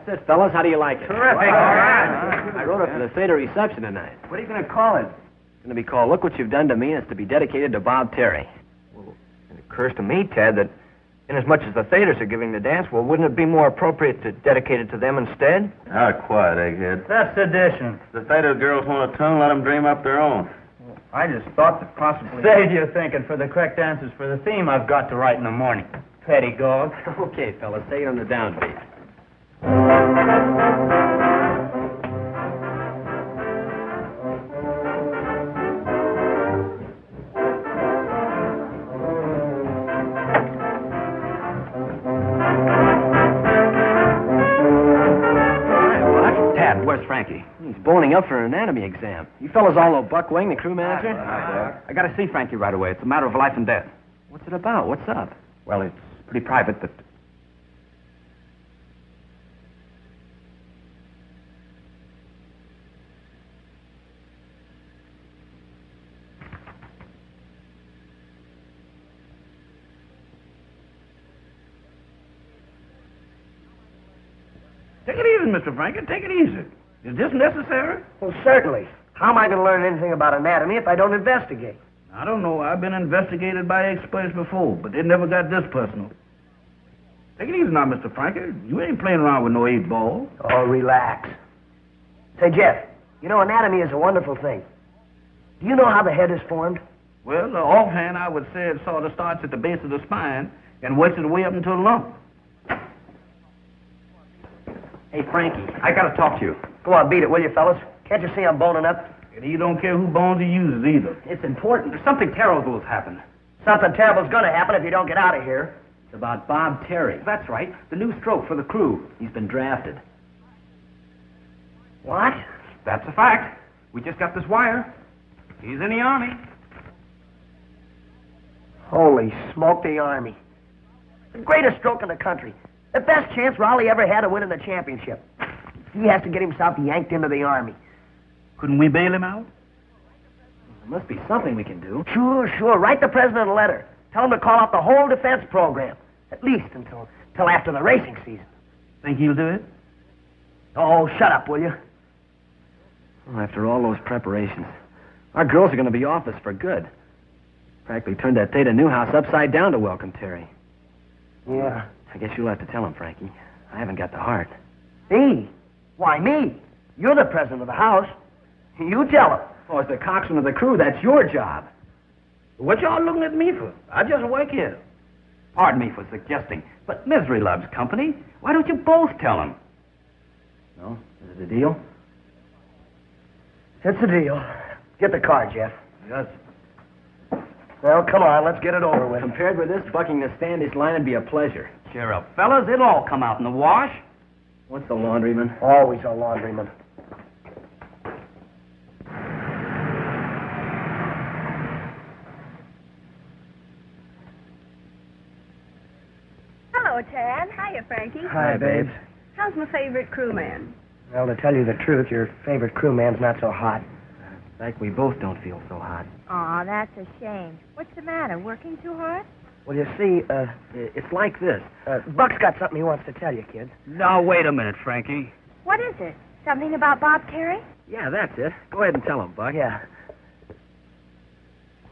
this, fellas. How do you like it? Terrific. All right. I wrote it for the theater reception tonight. What are you going to call it? It's going to be called Look What You've Done to Me, and it's to be dedicated to Bob Terry. Well, it occurs to me, Ted, that inasmuch as the theaters are giving the dance, well, wouldn't it be more appropriate to dedicate it to them instead? Quiet, egghead. That's sedition. The theater girls want a tune, let them dream up their own. I just thought that possibly... Save your thinking. For the correct answers for the theme I've got to write in the morning. Petty dog. Okay, fellas, take it on the downbeat. Dad, where's Frankie? He's boning up for an anatomy exam. You fellas all know Buck Wing, the crew manager? I got to see Frankie right away. It's a matter of life and death. What's it about? What's up? Well, it's pretty private, but... Take it easy, Mr. Frankie. Take it easy. Is this necessary? Well, certainly. How am I going to learn anything about anatomy if I don't investigate? I don't know. I've been investigated by experts before, but they never got this personal. Take it easy now, Mr. Frankie. You ain't playing around with no 8-ball. Oh, relax. Say, Jeff, you know, anatomy is a wonderful thing. Do you know how the head is formed? Well, offhand, I would say it sort of starts at the base of the spine and works its way up until the lump. Hey, Frankie. I got to talk to you. Go on, beat it, will you, fellas? Can't you see I'm boning up? And he don't care who bones he uses either. It's important. There's something terrible has happened. Something terrible's going to happen if you don't get out of here. It's about Bob Terry. That's right. The new stroke for the crew. He's been drafted. What? That's a fact. We just got this wire. He's in the Army. Holy smoke, the Army. The greatest stroke in the country. The best chance Rawley ever had of winning the championship. He has to get himself yanked into the Army. Couldn't we bail him out? There must be something we can do. Sure. Write the president a letter. Tell him to call out the whole defense program. At least until after the racing season. Think he'll do it? Oh, shut up, will you? Well, after all those preparations, our girls are going to be off us for good. Practically turned that Theta Newhouse upside down to welcome Terry. Yeah. I guess you'll have to tell him, Frankie. I haven't got the heart. Me? Why, me? You're the president of the house. You tell him. Oh, as the coxswain of the crew, that's your job. What y'all looking at me for? I just work here. Pardon me for suggesting, but Misery loves company. Why don't you both tell him? No? Is it a deal? It's a deal. Get the car, Jeff. Yes. Well, come on, let's get it over with. Compared with this, bucking the standish line would be a pleasure. Cheer up, fellas. It'll all come out in the wash. What's the laundryman? Always a laundryman. Hello, Tad. Hiya, Frankie. Hi, babes. How's my favorite crewman? Well, to tell you the truth, your favorite crewman's not so hot. In fact, we both don't feel so hot. Aw, that's a shame. What's the matter? Working too hard? Well, you see, It's like this. Buck's got something he wants to tell you, kids. Now, wait a minute, Frankie. What is it? Something about Bob Terry? Yeah, that's it. Go ahead and tell him, Buck. Yeah.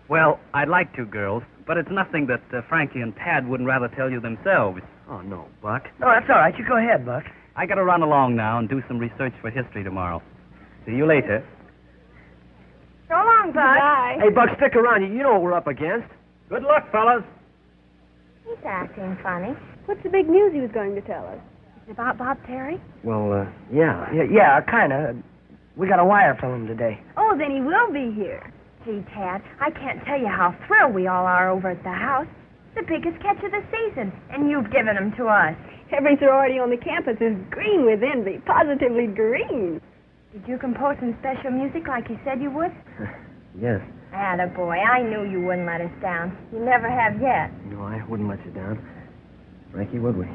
Well, I'd like to, girls, but it's nothing that Frankie and Tad wouldn't rather tell you themselves. Oh, no, Buck. No, that's all right. You go ahead, Buck. I gotta run along now and do some research for history tomorrow. See you later. So long, Bud. Bye. Hey, Buck, stick around. You know what we're up against. Good luck, fellas. He's acting funny. What's the big news he was going to tell us? Is it about Bob Terry? Well, yeah. Yeah, kind of. We got a wire from him today. Oh, then he will be here. Gee, Tad, I can't tell you how thrilled we all are over at the house. The biggest catch of the season, and you've given him to us. Every sorority on the campus is green with envy, positively green. Did you compose some special music like you said you would? Yes. Attaboy, I knew you wouldn't let us down. You never have yet. No, I wouldn't let you down. Frankie, would we?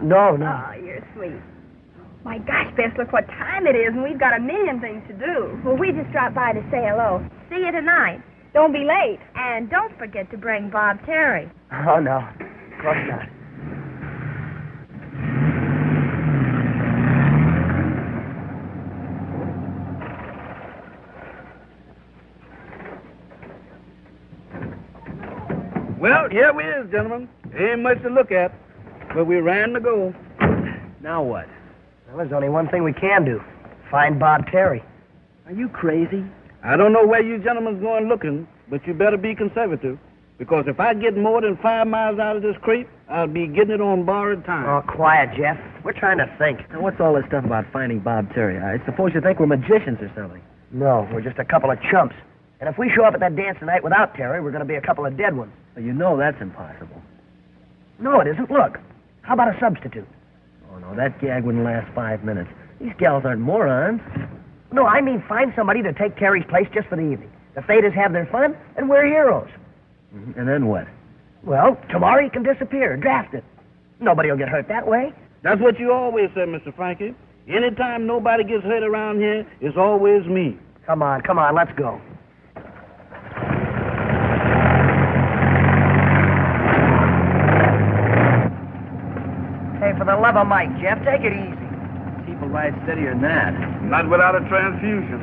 No. Oh, you're sweet. My gosh, Bess, look what time it is, and we've got a million things to do. Well, we just dropped by to say hello. See you tonight. Don't be late. And don't forget to bring Bob Terry. Oh, no. Of course not. Well, here we is, gentlemen. Ain't much to look at, but we ran to go. Now what? Well, there's only one thing we can do. Find Bob Terry. Are you crazy? I don't know where you gentlemen's going looking, but you better be conservative, because if I get more than 5 miles out of this creek, I'll be getting it on borrowed time. Oh, quiet, Jeff. We're trying to think. Now, what's all this stuff about finding Bob Terry? I suppose you think we're magicians or something. No, we're just a couple of chumps. And if we show up at that dance tonight without Terry, we're going to be a couple of dead ones. Well, you know that's impossible. No, it isn't. Look. How about a substitute? Oh, no, that gag wouldn't last 5 minutes. These gals aren't morons. No, I mean find somebody to take Terry's place just for the evening. The Thetas have their fun, and we're heroes. Mm-hmm. And then what? Well, tomorrow he can disappear, drafted. Nobody will get hurt that way. That's what you always say, Mr. Frankie. Anytime nobody gets hurt around here, it's always me. Come on, let's go. Hey, for the love of Mike, Jeff, take it easy. Keep a ride steadier than that. Not without a transfusion.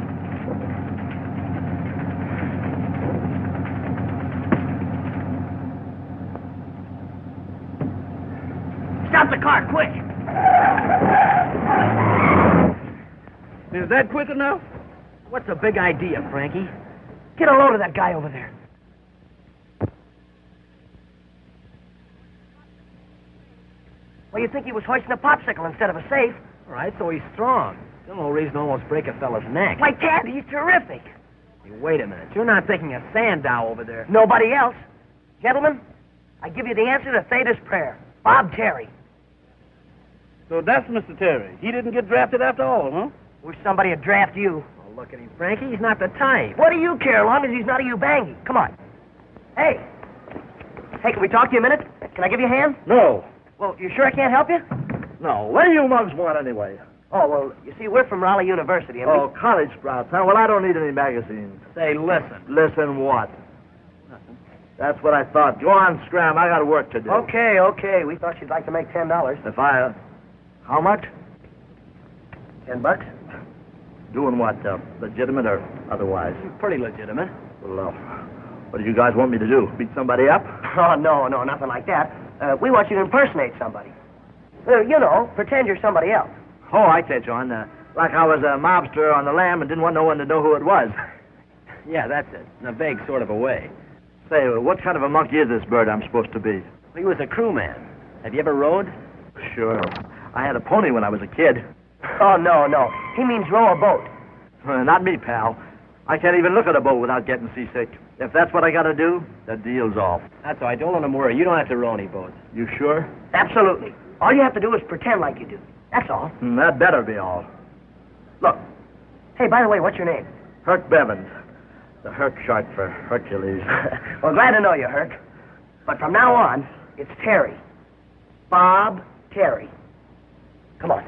Stop the car, quick! Is that quick enough? What's a big idea, Frankie? Get a load of that guy over there. Well, you'd think he was hoisting a popsicle instead of a safe. All right, so he's strong. Still no reason to almost break a fella's neck. Why, Tad, he's terrific. Hey, wait a minute. You're not thinking of Sandow over there. Nobody else. Gentlemen, I give you the answer to Theta's prayer. Bob Terry. So that's Mr. Terry. He didn't get drafted after all, huh? Wish somebody would draft you. Oh, look at him, Frankie. He's not the type. What do you care, as long as he's not a you-bangy? Come on. Hey. Hey, can we talk to you a minute? Can I give you a hand? No. Well, you sure I can't help you? No, what do you mugs want anyway? Oh, well, you see, we're from Rawley University, and Oh, college sprouts, huh? Well, I don't need any magazines. Say, listen. Listen what? That's what I thought. Go on, Scram. I got work to do. Okay. We thought you'd like to make $10. If I... how much? $10? Doing what? Legitimate or otherwise? Pretty legitimate. Well, what do you guys want me to do? Beat somebody up? Oh, no, nothing like that. We want you to impersonate somebody. You know, pretend you're somebody else. Oh, I catch on. Like I was a mobster on the lam and didn't want no one to know who it was. Yeah, that's it. In a vague sort of a way. Say, what kind of a monkey is this bird I'm supposed to be? He was a crewman. Have you ever rode? Sure. I had a pony when I was a kid. Oh, no. He means row a boat. Not me, pal. I can't even look at a boat without getting seasick. If that's what I gotta do, the deal's off. That's all right. Don't let him worry. You don't have to row any boats. You sure? Absolutely. All you have to do is pretend like you do. That's all. That better be all. Look. Hey, by the way, what's your name? Herc Bevins. The Herc short for Hercules. Well, glad to know you, Herc. But from now on, it's Terry. Bob Terry. Come on.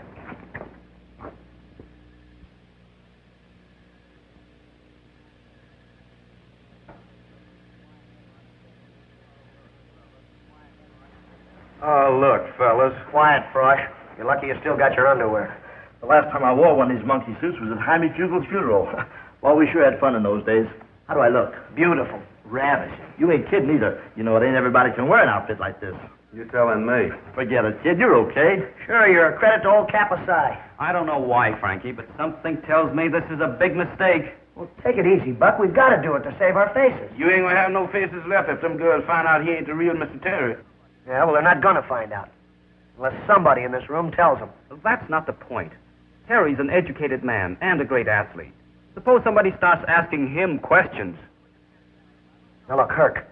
Oh, look, fellas. Quiet, Frosh. You're lucky you still got your underwear. The last time I wore one of these monkey suits was at Jaime Fugel's funeral. Well, we sure had fun in those days. How do I look? Beautiful. Ravishing. You ain't kidding either. You know, it ain't everybody can wear an outfit like this. You're telling me. Forget it, kid. You're okay. Sure, you're a credit to old Kappa Psi. I don't know why, Frankie, but something tells me this is a big mistake. Well, take it easy, Buck. We've got to do it to save our faces. You ain't gonna have no faces left if them girls find out he ain't the real Mr. Terry. Yeah, well, they're not going to find out. Unless somebody in this room tells them. That's not the point. Terry's an educated man and a great athlete. Suppose somebody starts asking him questions. Now, look, Herc,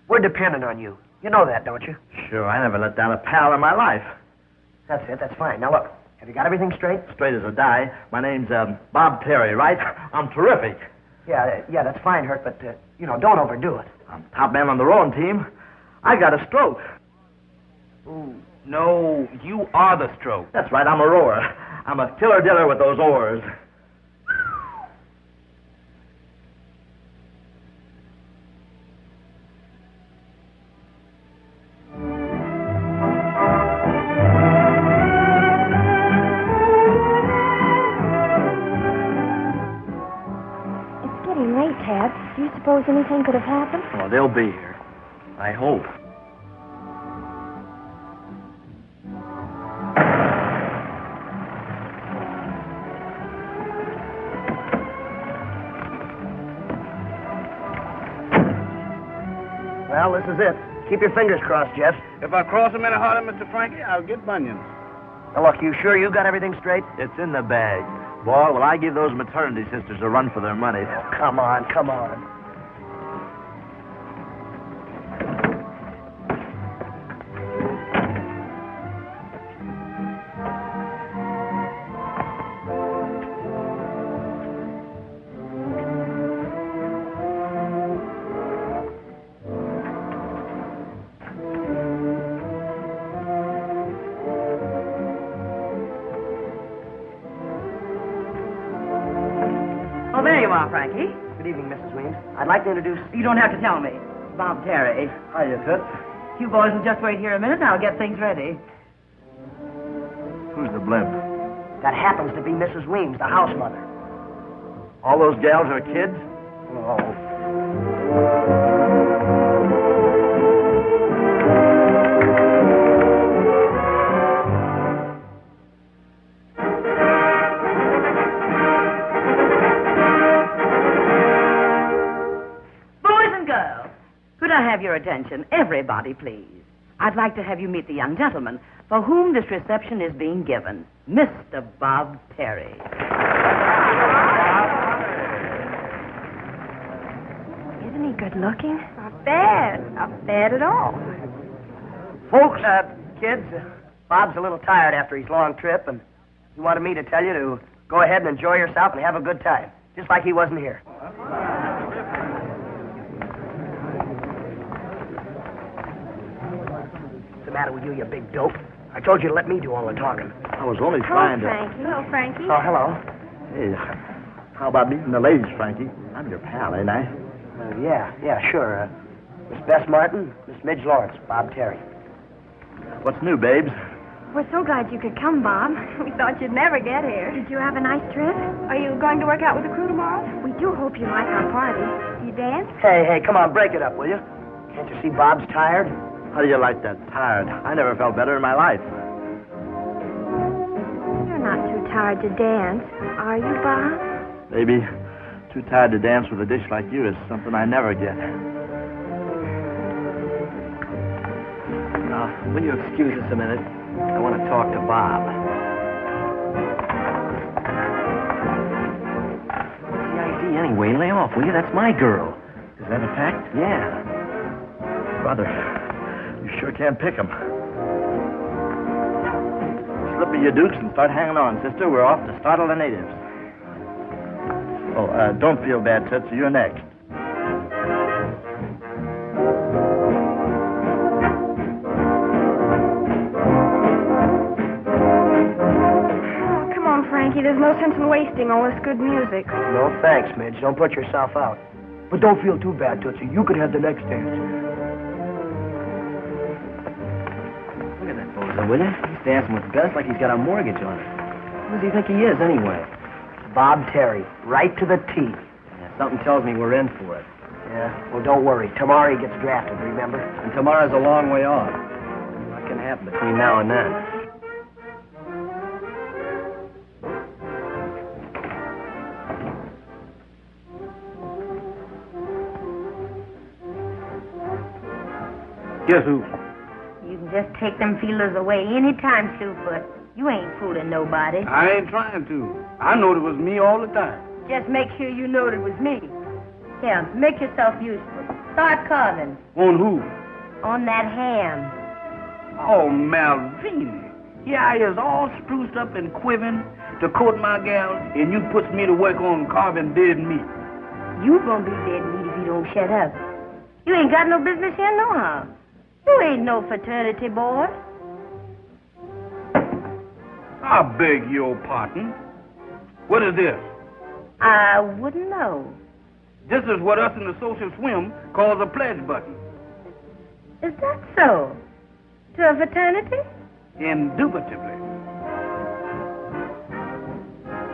we're dependent on you. You know that, don't you? Sure, I never let down a pal in my life. That's it. That's fine. Now, look, have you got everything straight? Straight as a die. My name's Bob Terry, right? I'm terrific. Yeah, that's fine, Herc, but, don't overdo it. I'm top man on the rowing team. I got a stroke. Ooh, no, you are the stroke. That's right, I'm a rower. I'm a killer diller with those oars. It's getting late, Tad. Do you suppose anything could have happened? Oh, they'll be here. I hope. Well, this is it. Keep your fingers crossed, Jeff. If I cross him any harder, Mr. Frankie, I'll get bunions. Now, look, you sure you got everything straight? It's in the bag. Boy, will I give those maternity sisters a run for their money. Oh, come on. Oh, there you are, Frankie. Good evening, Mrs. Weems. I'd like to introduce... You don't have to tell me. Bob Terry. Hiya, Toots. You boys will just wait here a minute and I'll get things ready. Who's the blimp? That happens to be Mrs. Weems, the house mother. All those gals are kids? Boys and girls, could I have your attention? Everybody, please. I'd like to have you meet the young gentleman for whom this reception is being given, Mr. Bob Terry. Isn't he good looking? Not bad. Not bad at all. Folks, kids, Bob's a little tired after his long trip, and he wanted me to tell you to go ahead and enjoy yourself and have a good time, just like he wasn't here. What's the matter with you, you big dope? I told you to let me do all the talking. I was only Hello, trying to... Frankie. Hello, Frankie. Oh, hello. Hey, how about meeting the ladies, Frankie? I'm your pal, ain't I? Yeah, sure. Miss Bess Martin, Miss Midge Lawrence, Bob Terry. What's new, babes? We're so glad you could come, Bob. We thought you'd never get here. Did you have a nice trip? Are you going to work out with the crew tomorrow? We do hope you like our party. You dance? Hey, come on, break it up, will you? Can't you see Bob's tired? How do you like that? Tired. I never felt better in my life. You're not too tired to dance, are you, Bob? Maybe too tired to dance with a dish like you is something I never get. Will you excuse us a minute? I want to talk to Bob. What's the idea anyway? Lay off, will you? That's my girl. Is that a fact? Yeah. Brother, you sure can't pick 'em. Slip me your dukes and start hanging on, sister. We're off to startle the natives. Oh, don't feel bad, Tootsie. You're next. Frankie, there's no sense in wasting all this good music. No thanks, Midge. Don't put yourself out. But don't feel too bad, Tootsie. You could have the next dance. Look at that bozo, will you? He's dancing with Bess like he's got a mortgage on it. Who does he think he is, anyway? Bob Terry. Right to the T. Yeah, something tells me we're in for it. Yeah, well, don't worry. Tomorrow he gets drafted, remember? And tomorrow's a long way off. What can happen between now and then? Guess who? You can just take them feelers away anytime, Slewfoot. You ain't fooling nobody. I ain't trying to. I knowed it was me all the time. Just make sure you know it was me. Here, make yourself useful. Start carving. On who? On that ham. Oh, Malvina. Here I is all spruced up and quivering to court my gal, and you puts me to work on carving dead meat. You gonna be dead meat if you don't shut up. You ain't got no business here nohow. You ain't no fraternity boy. I beg your pardon. What is this? I wouldn't know. This is what us in the social swim calls a pledge button. Is that so? To a fraternity? Indubitably.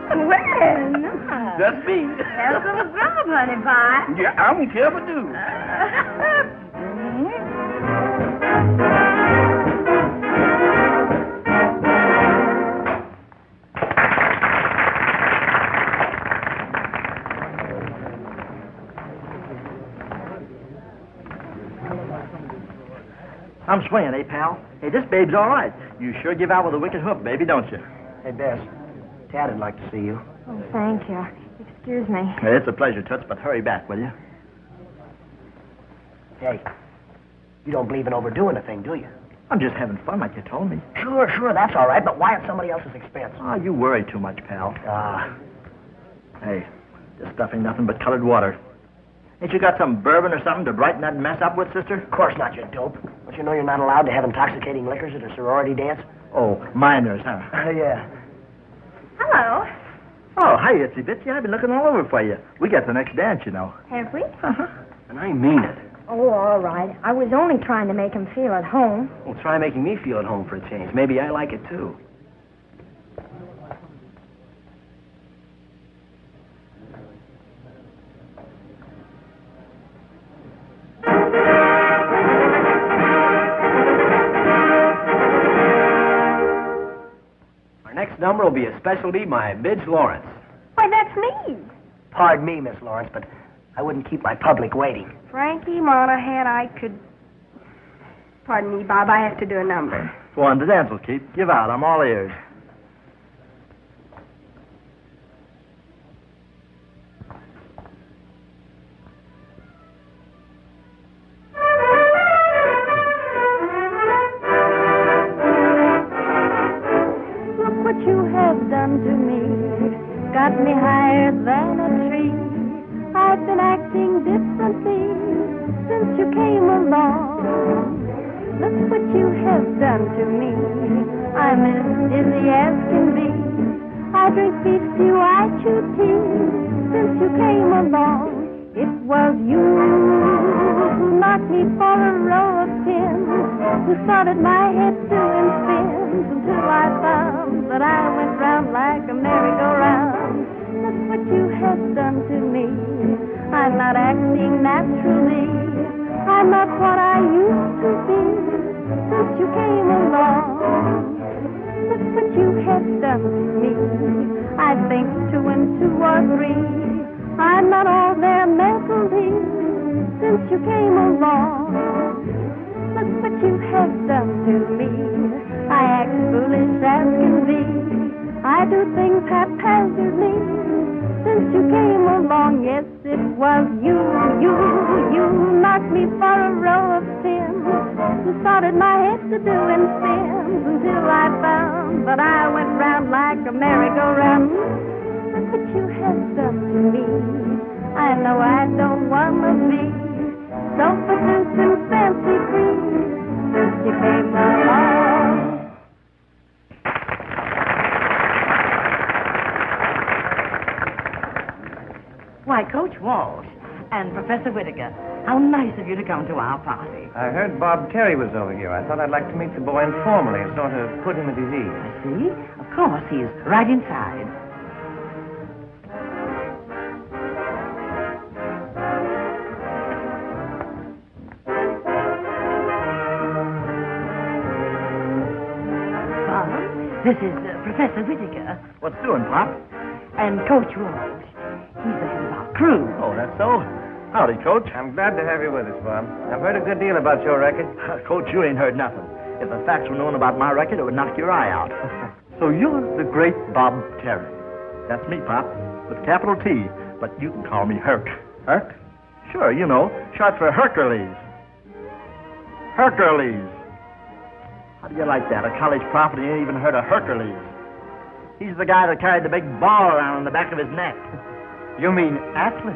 Well, no. That's me. Have some grub, honey pie. Yeah, I don't care if I do. I'm swinging, eh, pal? Hey, this babe's all right. You sure give out with a wicked hook, baby, don't you? Hey, Bess. Tad would like to see you. Oh, thank you. Excuse me. Hey, it's a pleasure, Toots, but hurry back, will you? Hey, you don't believe in overdoing a thing, do you? I'm just having fun like you told me. Sure, that's all right, but why at somebody else's expense? Oh, you worry too much, pal. Ah. Hey, this stuff ain't nothing but colored water. Ain't you got some bourbon or something to brighten that mess up with, sister? Of course not, you dope. Don't you know you're not allowed to have intoxicating liquors at a sorority dance? Oh, minors, huh? Yeah. Hello. Oh, hi, Itsy Bitsy. I've been looking all over for you. We got the next dance, you know. Have we? Uh-huh. And I mean it. Oh, all right. I was only trying to make him feel at home. Well, try making me feel at home for a change. Maybe I like it, too. Our next number will be a specialty by Midge Lawrence. Why, that's me. Pardon me, Miss Lawrence, but I wouldn't keep my public waiting. Frankie Monahan, I could... Pardon me, Bob, I have to do a number. Go on, the dance will keep. Give out. I'm all ears. Look what you have done to me. Got me higher than a tree. I've been acting differently since you came along. Look what you have done to me. I'm as dizzy as can be. I drink beef stew, I chew tea since you came along. It was you who knocked me for a row of pins, who started my head doing spins until I found that I went round like a merry-go-round. Look what you have done to me. I'm not acting naturally. I'm not what I used to be since you came along. Look what you have done to me. I think 2 and 2 are 3. I'm not all there mentally since you came along. Look what you have done to me. do things haphazardly. Since you came along, yes, it was you knocked me for a row of pins and started my head to doing sins until I found that I went round like a merry-go-round. Look what you have done to me. I know I don't want to be self-producing fancy-free since you came along. Why, Coach Walsh and Professor Whittaker, how nice of you to come to our party. I heard Bob Terry was over here. I thought I'd like to meet the boy informally and sort of put him at his ease. I see. Of course, he's right inside. Bob, this is Professor Whittaker. What's doing, Pop? And Coach Walsh. He's the head of our crew. Oh, that's so? Howdy, Coach. I'm glad to have you with us, Bob. I've heard a good deal about your record. Coach, you ain't heard nothing. If the facts were known about my record, it would knock your eye out. So you're the great Bob Terry. That's me, Pop, with capital T, but you can call me Herc. Herc? Sure, you know, short for Hercules. Hercules. How do you like that? A college prophet, you ain't even heard of Hercules. He's the guy that carried the big ball around on the back of his neck. You mean Atlas?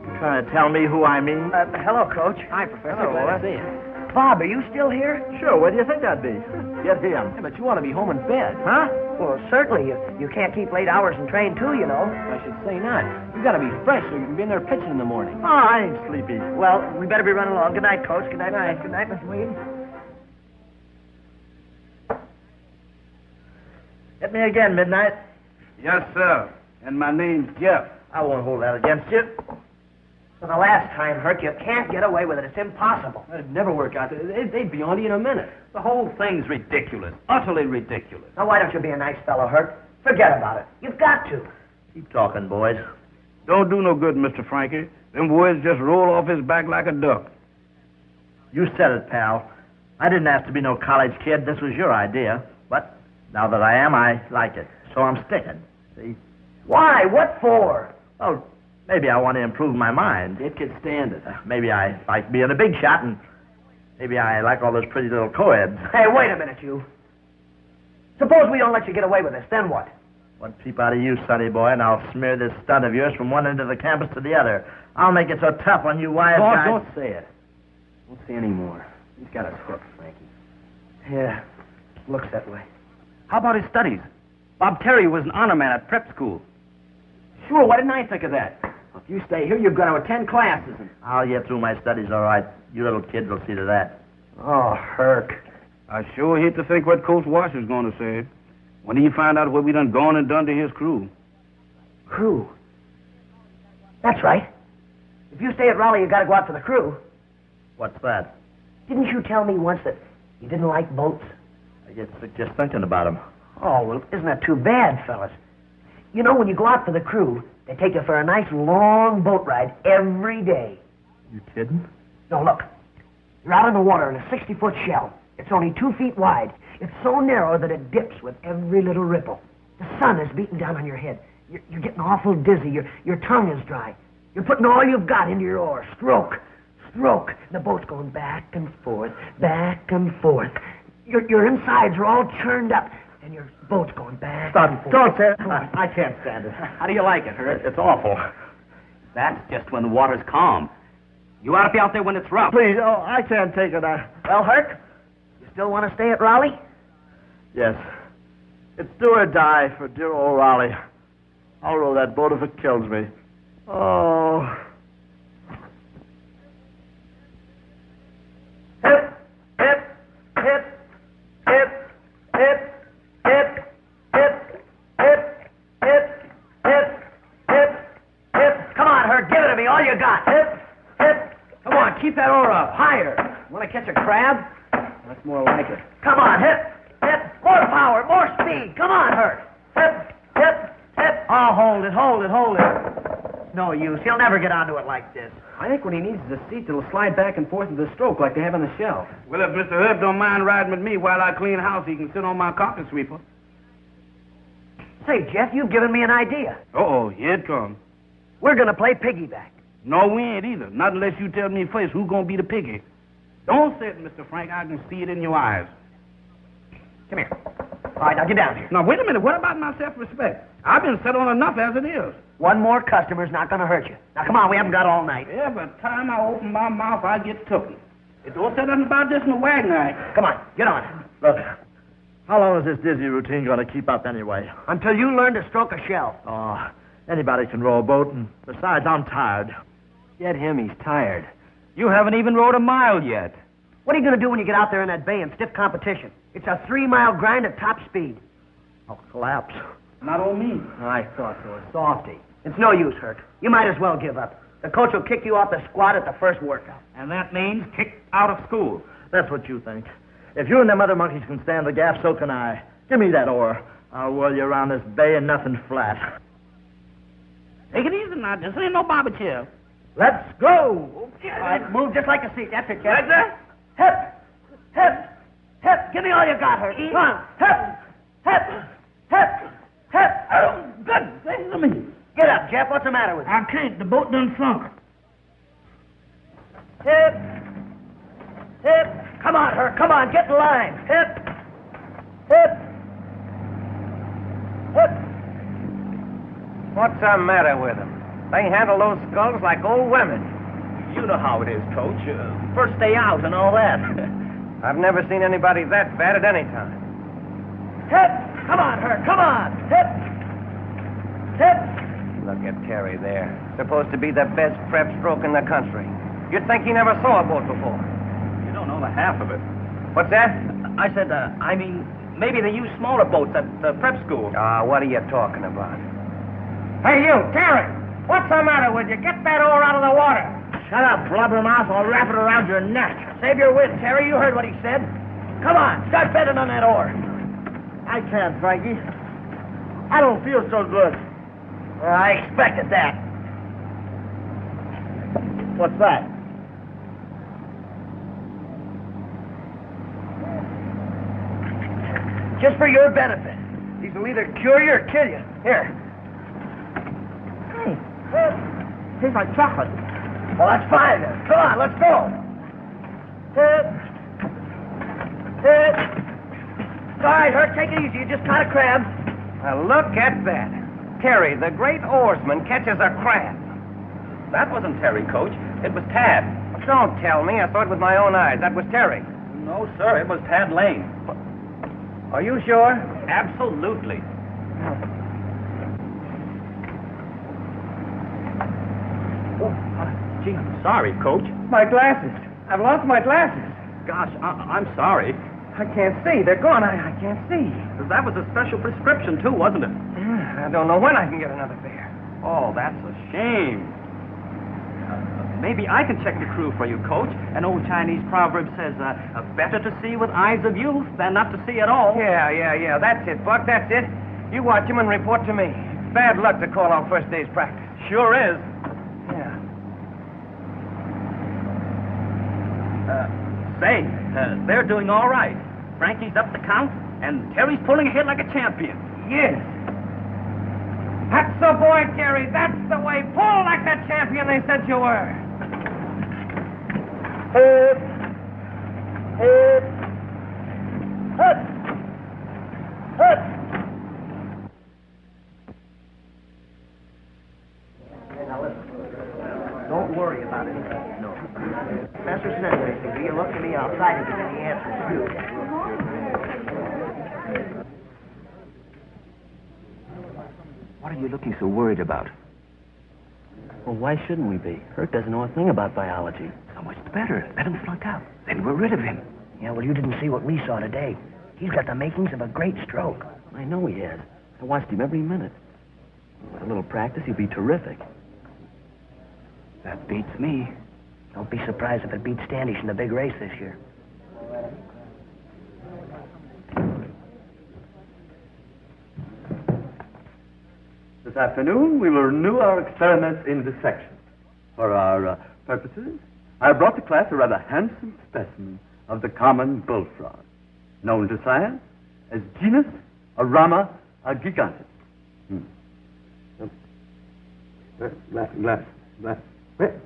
You trying to tell me who I mean? Hello, Coach. Hi, Professor. Hello, Glad boy. to see you. Bob, are you still here? Sure, where do you think I'd be? Get him. Yeah, but you want to be home in bed. Huh? Well, certainly. You can't keep late hours and train, too, you know. I should say not. You got to be fresh so you can be in there pitching in the morning. Oh, I ain't sleepy. Well, we better be running along. Good night, Coach. Good night. Good night, Miss Weed. Hit me again, Midnight. Yes, sir. And my name's Jeff. I won't hold that against you. For the last time, Herc, you can't get away with it. It's impossible. It'd never work out. They'd be on you in a minute. The whole thing's ridiculous. Utterly ridiculous. Now, why don't you be a nice fellow, Herc? Forget about it. You've got to. Keep talking, boys. Don't do no good, Mr. Frankie. Them words just roll off his back like a duck. You said it, pal. I didn't ask to be no college kid. This was your idea. But now that I am, I like it. So I'm sticking. See? Why? What for? Oh, maybe I want to improve my mind. It could stand it. Maybe I like being a big shot, and maybe I like all those pretty little co-eds. Hey, wait a minute, you. Suppose we don't let you get away with this, then what? One peep out of you, sonny boy, and I'll smear this stunt of yours from one end of the campus to the other. I'll make it so tough on you wise guys. Don't say it. Don't say any more. He's got us hooked, Frankie. Yeah, looks that way. How about his studies? Bob Terry was an honor man at prep school. Sure, why didn't I think of that? If you stay here, you've got to attend classes. I'll get through my studies all right. You little kids will see to that. Oh, Herc. I sure hate to think what Coach Wash is going to say when he find out what we done gone and done to his crew. Crew? That's right. If you stay at Rawley, you got to go out for the crew. What's that? Didn't you tell me once that you didn't like boats? I get sick just thinking about them. Oh, well, isn't that too bad, fellas? You know, when you go out for the crew, they take you for a nice long boat ride every day. You kidding? No, look. You're out in the water in a 60-foot shell. It's only 2 feet wide. It's so narrow that it dips with every little ripple. The sun is beating down on your head. You're getting awful dizzy. Your tongue is dry. You're putting all you've got into your oar. Stroke. Stroke. The boat's going back and forth, back and forth. Your insides are all churned up, and your boat's going back and forth. Don't say it. I can't stand it. How do you like it, Herc? It's awful. That's just when the water's calm. You ought to be out there when it's rough. Please, I can't take it. Well, Herc, you still want to stay at Rawley? Yes. It's do or die for dear old Rawley. I'll row that boat if it kills me. Oh. Hip, hip, hip, hip, hip, hip, hip, hip, hip, hip, hip, hip. Come on, Herc, give it to me, all you got. Hip, hip. Come on, keep that oar up. Higher. Want to catch a crab? That's more like it. Come on, hip, hip. More power, more speed. Come on, Herc. Hip, hip, hip. Oh, hold it, hold it, hold it. No use. He'll never get onto it like this. I think what he needs is a seat that'll slide back and forth with the stroke like they have on the shell. Well, if Mr. Herb don't mind riding with me while I clean house, he can sit on my carpet sweeper. Say, Jeff, you've given me an idea. Uh-oh, here it comes. We're going to play piggyback. No, we ain't either. Not unless you tell me first who's going to be the piggy. Don't say it, Mr. Frank. I can see it in your eyes. Come here. All right, now get down here. Now, wait a minute. What about my self-respect? I've been set on enough as it is. One more customer's not going to hurt you. Now, come on, we haven't got all night. Every time I open my mouth, I get tooken. It don't say nothing about this in the wagon act. Come on, get on. Look, how long is this dizzy routine going to keep up anyway? Until you learn to stroke a shell. Oh, anybody can row a boat, and besides, I'm tired. Get him, he's tired. You haven't even rode a mile yet. What are you going to do when you get out there in that bay in stiff competition? It's a 3-mile grind at top speed. I'll collapse. Not on me. I thought so. A softy. It's no use, Herc. You might as well give up. The coach will kick you off the squad at the first workout. And that means kicked out of school. That's what you think. If you and them other monkeys can stand the gaff, so can I. Give me that oar. I'll whirl you around this bay and nothing flat. Take it easy now. This ain't no barber chair. Let's go! All right, move just like a seat. That's it, Jeff. Right there? Hip! Hip! Hip! Give me all you got, Herc. Come on. Hip! Hip! Hip! Hip! Oh, good. Listen to me. Get up, Jeff. What's the matter with you? I can't. The boat done sunk. Hip! Hip! Come on, Herc. Come on. Get in line. Hip! Hip! Hip! What's the matter with them? They handle those skulls like old women. You know how it is, Coach. First day out and all that. I've never seen anybody that bad at any time. Hip! Come on, Herc. Come on. Hip! Hip! Look at Terry there. Supposed to be the best prep stroke in the country. You'd think he never saw a boat before. You don't know the half of it. What's that? I said, maybe they use smaller boats at the prep school. What are you talking about? Hey, you, Terry! What's the matter with you? Get that oar out of the water! Shut up, blubbermouth. I'll wrap it around your neck. Save your wit, Terry. You heard what he said. Come on. Start bending on that oar. I can't, Frankie. I don't feel so good. I expected that. What's that? Just for your benefit. These will either cure you or kill you. Here. Tastes like chocolate. Well, that's fine then. Come on, let's go. Hit. Hit. All right, Herc, take it easy. You just caught a crab. Now, look at that. Terry, the great oarsman, catches a crab. That wasn't Terry, Coach. It was Tad. Don't tell me. I saw it with my own eyes. That was Terry. No, sir. It was Tad Lane. Are you sure? Absolutely. Gee, I'm sorry, Coach. My glasses. I've lost my glasses. Gosh, I'm sorry. I can't see. They're gone. I can't see. That was a special prescription, too, wasn't it? I don't know when I can get another pair. Oh, that's a shame. Maybe I can check the crew for you, Coach. An old Chinese proverb says, better to see with eyes of youth than not to see at all. Yeah. That's it, Buck. That's it. You watch him and report to me. Bad luck to call off first day's practice. Sure is. Yeah. They're doing all right. Frankie's up the count, and Terry's pulling ahead like a champion. Yes. That's the boy, Terry. That's the way. Pull like that champion they said you were. Hip. Hip. Hip. Hip. Now listen. Don't worry about anything. No. Professor says anything. Do you look to me? I'll try to get any answers to you. What are you looking so worried about? Well, why shouldn't we be? Herc doesn't know a thing about biology. So much the better. Let him flunk out. Then we're rid of him. Yeah, well, you didn't see what we saw today. He's got the makings of a great stroke. I know he has. I watched him every minute. With a little practice, he'd be terrific. That beats me. Don't be surprised if it beats Standish in the big race this year. This afternoon, we will renew our experiments in dissection. For our purposes, I have brought to class a rather handsome specimen of the common bullfrog, known to science as genus Arama giganteus.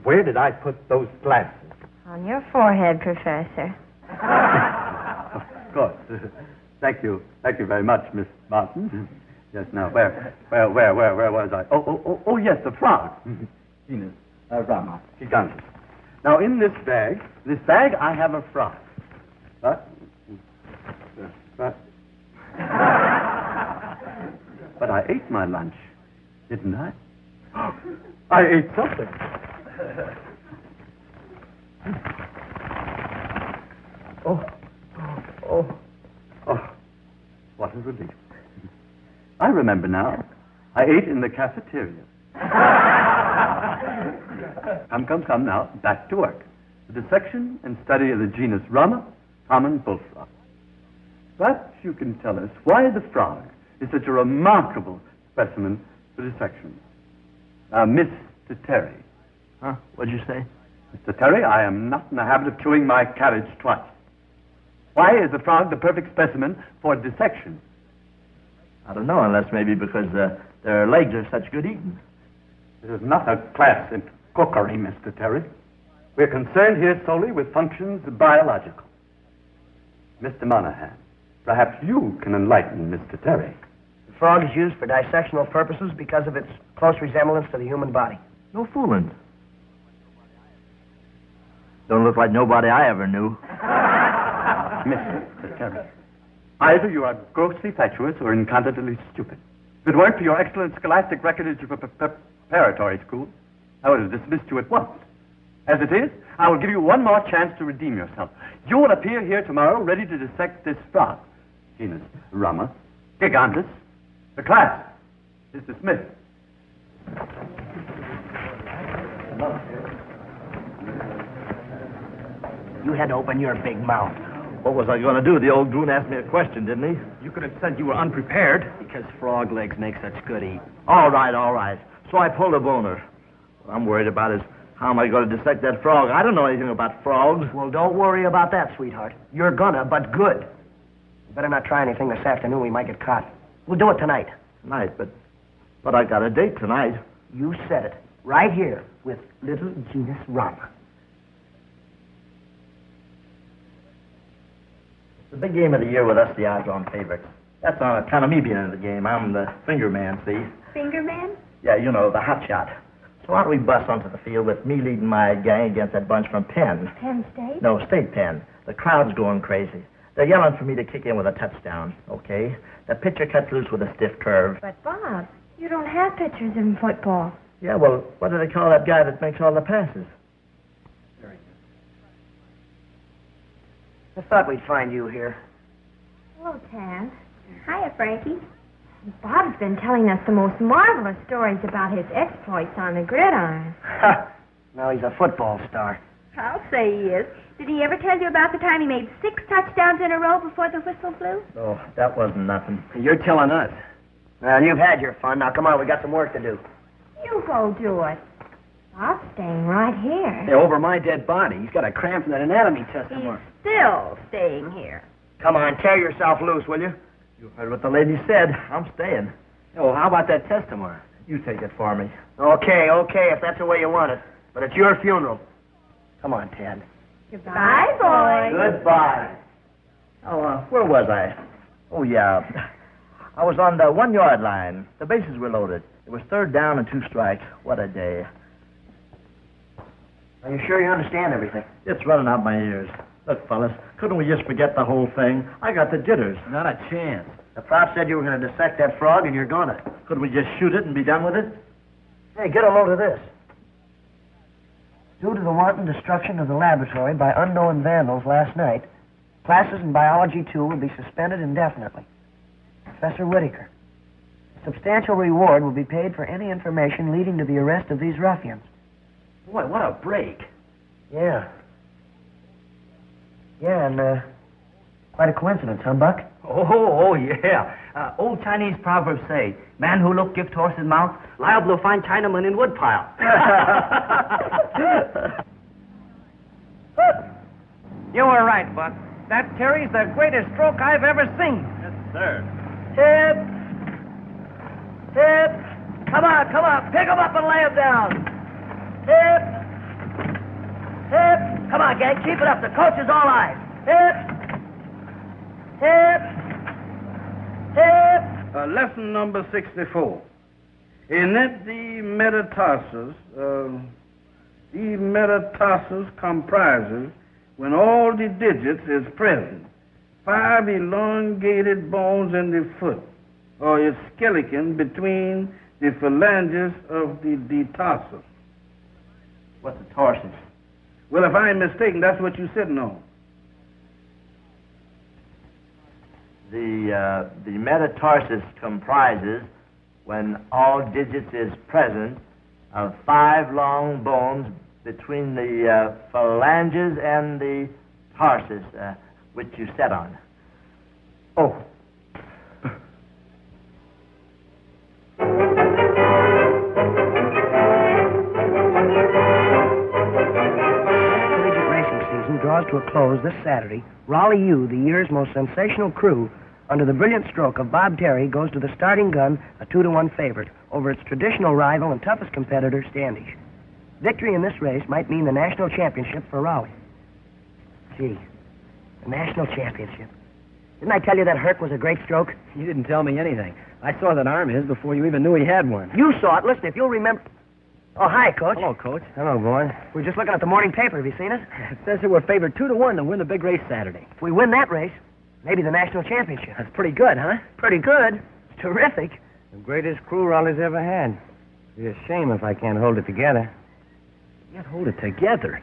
Where did I put those glasses? On your forehead, Professor. Of course. Thank you. Thank you very much, Miss Martin. Yes, now, where was I? Oh, yes, the frog. Venus, Rama, Gigantus. Now, in this bag, I have a frog. But I ate my lunch, didn't I? I ate something. Oh, what a relief. I remember now. I ate in the cafeteria. Come now, back to work. The dissection and study of the genus Rama, common bullfrog. Perhaps you can tell us why the frog is such a remarkable specimen for dissection. Now, Mr. Terry. Huh? What'd you say? Mr. Terry, I am not in the habit of chewing my cabbage twice. Why is the frog the perfect specimen for dissection? I don't know, unless maybe because their legs are such good eating. This is not a class in cookery, Mr. Terry. We're concerned here solely with functions biological. Mr. Monahan, perhaps you can enlighten Mr. Terry. The frog is used for dissectional purposes because of its close resemblance to the human body. No fooling. Don't look like nobody I ever knew. Mr. Terry, either you are grossly fatuous or incontinently stupid. If it weren't for your excellent scholastic record at your preparatory school, I would have dismissed you at once. As it is, I will give you one more chance to redeem yourself. You will appear here tomorrow ready to dissect this frog. Genus Rama, Gigantus. The class is dismissed. You had to open your big mouth. What was I going to do? The old goon asked me a question, didn't he? You could have said you were unprepared. Because frog legs make such good eat. All right. So I pulled a boner. What I'm worried about is how am I going to dissect that frog? I don't know anything about frogs. Well, don't worry about that, sweetheart. You're gonna, but good. You better not try anything this afternoon. We might get caught. We'll do it tonight. Tonight, but I got a date tonight. You said it. Right here with little genus Rama. The big game of the year with us, the odds-on favorites. That's on account of me being in the game. I'm the finger man, see? Finger man? Yeah, you know, the hot shot. So why don't we bust onto the field with me leading my gang against that bunch from Penn? Penn State? No, State Penn. The crowd's going crazy. They're yelling for me to kick in with a touchdown, okay? The pitcher cuts loose with a stiff curve. But, Bob, you don't have pitchers in football. Yeah, well, what do they call that guy that makes all the passes? I thought we'd find you here. Hello, Tad. Hiya, Frankie. Bob's been telling us the most marvelous stories about his exploits on the gridiron. Now he's a football star. I'll say he is. Did he ever tell you about the time he made 6 touchdowns in a row before the whistle blew? Oh, that wasn't nothing. You're telling us. Well, you've had your fun. Now, come on, we got some work to do. You go do it. Bob's staying right here. Hey, over my dead body. He's got a cramp from that anatomy test He's tomorrow. still staying here. Come on, tear yourself loose, will you? You heard what the lady said. I'm staying. Oh, how about that test tomorrow? You take it for me. Okay, if that's the way you want it. But it's your funeral. Come on, Ted. Goodbye, boy. Goodbye. Oh, where was I? Oh, yeah. I was on the 1-yard line. The bases were loaded. It was 3rd down and 2 strikes. What a day. Are you sure you understand everything? It's running out my ears. Look, fellas, couldn't we just forget the whole thing? I got the jitters. Not a chance. The prop said you were going to dissect that frog, and you're gonna. Couldn't we just shoot it and be done with it? Hey, get a load of this. Due to the wanton destruction of the laboratory by unknown vandals last night, classes in Biology 2 will be suspended indefinitely. Professor Whitaker. A substantial reward will be paid for any information leading to the arrest of these ruffians. Boy, what a break. Yeah. Yeah, and quite a coincidence, huh, Buck? Oh, yeah. Old Chinese proverbs say, man who look gift horse his mouth, liable to find Chinaman in woodpile. You were right, Buck. That Terry's the greatest stroke I've ever seen. Yes, sir. Hip. Hip. Come on, come on. Pick him up and lay him down. Hip. Hip. Come on, gang. Keep it up. The coach is all eyes. Hip. Hip. Hip. Lesson number 64. In it, the metatarsus comprises, when all the digits is present, 5 elongated bones in the foot, or a skeleton between the phalanges of the tarsus. What's a tarsus? Well, if I ain't mistaken, that's what you're sitting on. The metatarsus comprises, when all digits is present, of 5 long bones between the phalanges and the tarsus, which you sat on. Oh. Collegiate racing season draws to a close this Saturday. Rawley U, the year's most sensational crew, under the brilliant stroke of Bob Terry, goes to the starting gun, a 2-1 favorite, over its traditional rival and toughest competitor, Standish. Victory in this race might mean the national championship for Rawley. Gee, the national championship. Didn't I tell you that Herc was a great stroke? You didn't tell me anything. I saw that arm of his before you even knew he had one. You saw it. Listen, if you'll remember... Oh, hi, Coach. Hello, Coach. Hello, boy. We're just looking at the morning paper. Have you seen it? It says that we're favored 2-1 to win the big race Saturday. If we win that race, maybe the national championship. That's pretty good, huh? Pretty good. It's terrific. The greatest crew Raleigh's ever had. It'd be a shame if I can't hold it together. Can't hold it together.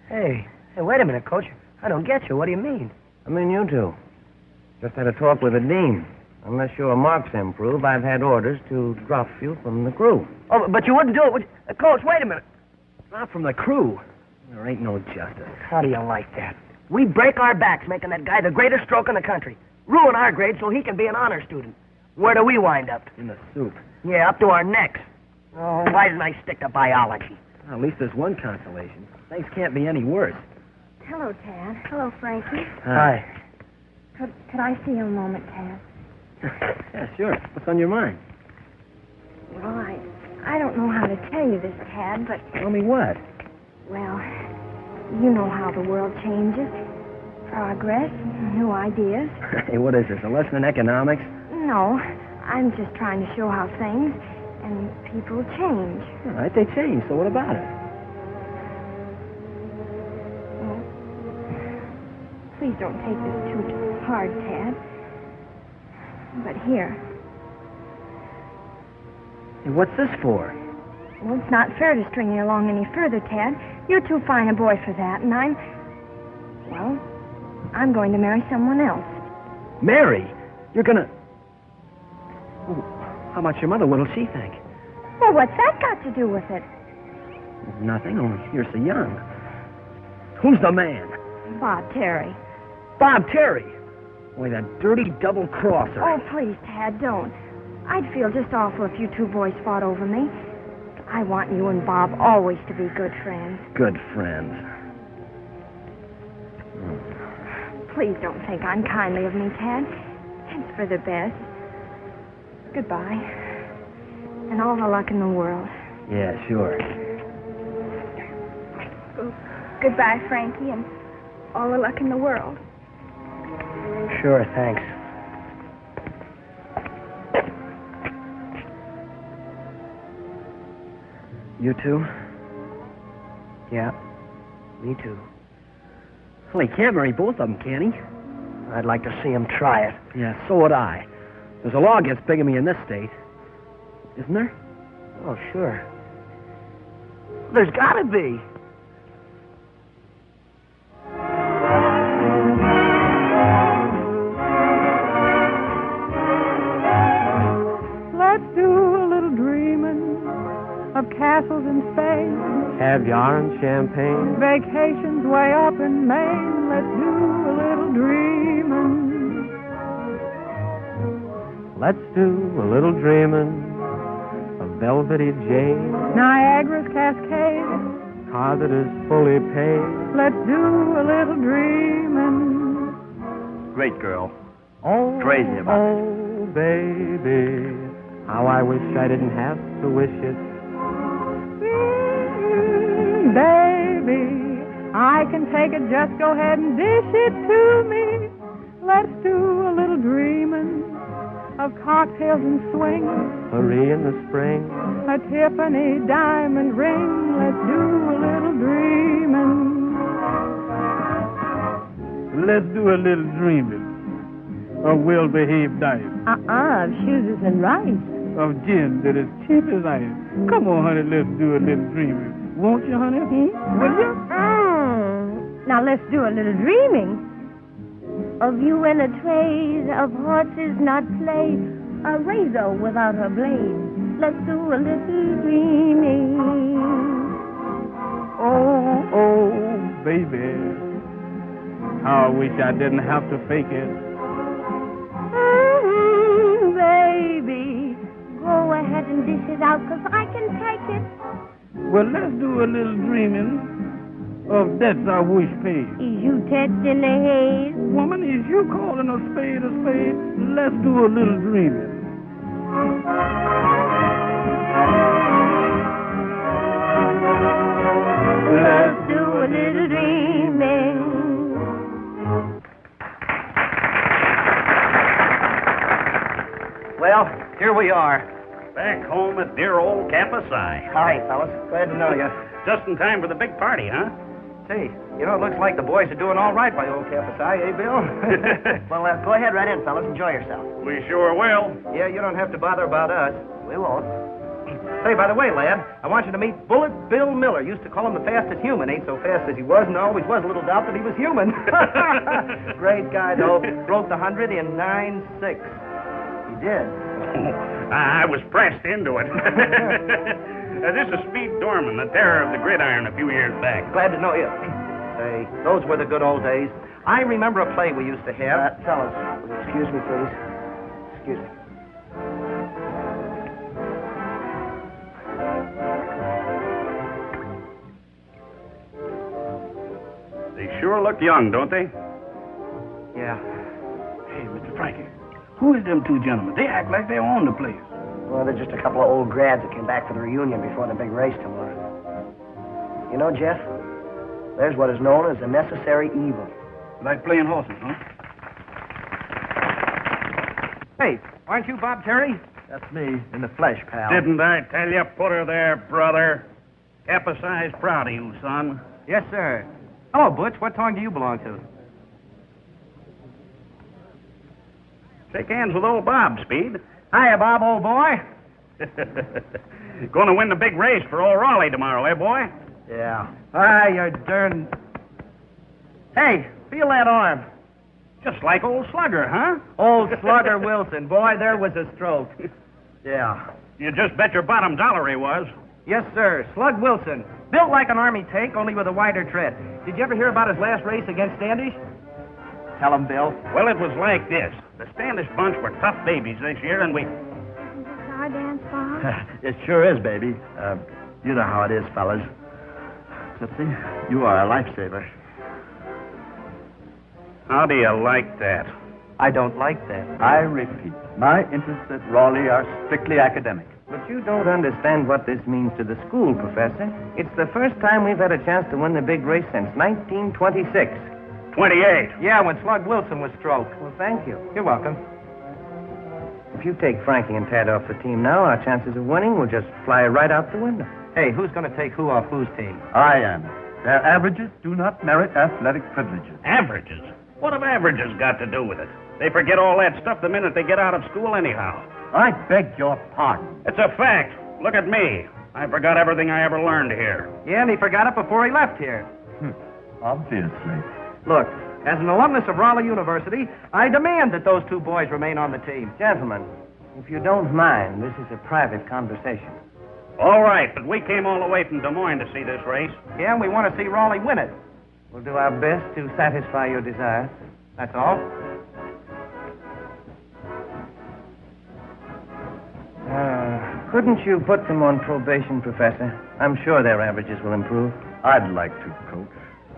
Hey, wait a minute, Coach. I don't get you. What do you mean? I mean, you two. Just had a talk with the dean. Unless your marks improve, I've had orders to drop you from the crew. Oh, but you wouldn't do it, would you? Coach, wait a minute. Not from the crew. There ain't no justice. How do you like that? We break our backs making that guy the greatest stroke in the country. Ruin our grade so he can be an honor student. Where do we wind up? In the soup. Yeah, up to our necks. Oh, why didn't I stick to biology? Well, at least there's one consolation. Things can't be any worse. Hello, Tad. Hello, Frankie. Hi. Could I see you a moment, Tad? Yeah, sure. What's on your mind? Well, I don't know how to tell you this, Tad, but... Tell me what? Well, you know how the world changes. Progress, new ideas. Hey, what is this, a lesson in economics? No, I'm just trying to show how things and people change. All right, they change, so what about it? Well, please don't take this too hard, Tad. But here. Hey, what's this for? Well, it's not fair to string you along any further, Tad. You're too fine a boy for that, and I'm going to marry someone else. Mary? You're gonna... Oh, how about your mother? What'll she think? Well, what's that got to do with it? Nothing, only you're so young. Who's the man? Bob Terry. Bob Terry? Boy, that dirty double-crosser. Oh, please, Tad, don't. I'd feel just awful if you two boys fought over me. I want you and Bob always to be good friends. Good friends. Please don't think unkindly of me, Tad. It's for the best. Goodbye. And all the luck in the world. Yeah, sure. Goodbye, Frankie, and all the luck in the world. Sure, thanks. You too? Yeah, me too. Well, he can't marry both of them, can he? I'd like to see him try it. Yeah, so would I. There's a law against bigamy in this state. Isn't there? Oh, sure. There's got to be. Let's do a little dreaming of castles in Spain, Caviar and champagne. vacations way up in Maine. Let's do a little dreaming. Let's do a little dreaming of velvety jade, Niagara's cascade. car that is fully paid. Let's do a little dreaming. Great girl. Oh, Crazy about it. oh, baby, How I wish I didn't have to wish it. Baby, I can take it, just go ahead and dish it to me. Let's do a little dreaming of cocktails and swing. Hurry in the spring. A Tiffany diamond ring. Let's do a little dreaming. Let's do a little dreaming of well-behaved diet. Of shoes and rice. Of gin that is cheap as ice. Come on, honey, let's do a little dreaming. Won't you, honey? Will you? Now let's do a little dreaming. Of you and a trays of horses not played, a razor without her blade. Let's do a little dreaming. Oh, baby, how I wish I didn't have to fake it. Baby, go ahead and dish it out, 'cause I can take it. Well, let's do a little dreaming of debts I wish paid. Is you touching the haze? Woman, is you calling a spade a spade? Let's do a little dreaming. Let's do a little dreaming. Well, here we are. Back home at dear old Campus I. Hi, fellas. Glad to know you. Just in time for the big party, huh? Say, you know, it looks like the boys are doing all right by old Campus I, eh, Bill? Well, go ahead right in, fellas. Enjoy yourself. We sure will. Yeah, you don't have to bother about us. We won't. Say, by the way, lad, I want you to meet Bullet Bill Miller. Used to call him the fastest human. Ain't so fast as he was, and always was a little doubt that he was human. Great guy, though. Broke the 100 in 9.6. He did. I was pressed into it. This is Speed Dorman, the terror of the gridiron a few years back. Glad to know you. Say, those were the good old days. I remember a play we used to have. Fellas, will you excuse me, please? Excuse me. They sure look young, don't they? Yeah. Hey, Mr. Frankie, who is them two gentlemen? They act like they own the place. Well, they're just a couple of old grads that came back for the reunion before the big race tomorrow. You know, Jeff, there's what is known as a necessary evil. Like playing horses, huh? Hey, aren't you Bob Terry? That's me, in the flesh, pal. Didn't I tell you? Put her there, brother. Campus I's proud of you, son. Yes, sir. Hello, Butch. What tongue do you belong to? Shake hands with old Bob, Speed. Hiya, Bob, old boy. Going to win the big race for old Rawley tomorrow, eh, boy? Yeah. Ah, you're darn... Hey, feel that arm. Just like old Slugger, huh? Old Slugger Wilson. Boy, there was a stroke. Yeah. You just bet your bottom dollar he was. Yes, sir. Slug Wilson. Built like an army tank, only with a wider tread. Did you ever hear about his last race against Standish? Tell him, Bill. Well, it was like this. The Standish bunch were tough babies this year, and we... Our dance, Bob? It sure is, baby. You know how it is, fellas. Tootsie, you are a lifesaver. How do you like that? I don't like that. I repeat, my interests at Rawley are strictly academic. But you don't understand what this means to the school, Professor. It's the first time we've had a chance to win the big race since 1926. 28. Yeah, when Slug Wilson was stroked. Well, thank you. You're welcome. If you take Frankie and Tad off the team now, our chances of winning will just fly right out the window. Hey, who's going to take who off whose team? I am. Their averages do not merit athletic privileges. Averages? What have averages got to do with it? They forget all that stuff the minute they get out of school anyhow. I beg your pardon. It's a fact. Look at me. I forgot everything I ever learned here. Yeah, and he forgot it before he left here. Obviously. Look, as an alumnus of Rawley University, I demand that those two boys remain on the team. Gentlemen, if you don't mind, this is a private conversation. All right, but we came all the way from Des Moines to see this race. Yeah, and we want to see Rawley win it. We'll do our best to satisfy your desires. That's all. Couldn't you put them on probation, Professor? I'm sure their averages will improve. I'd like to, Coach.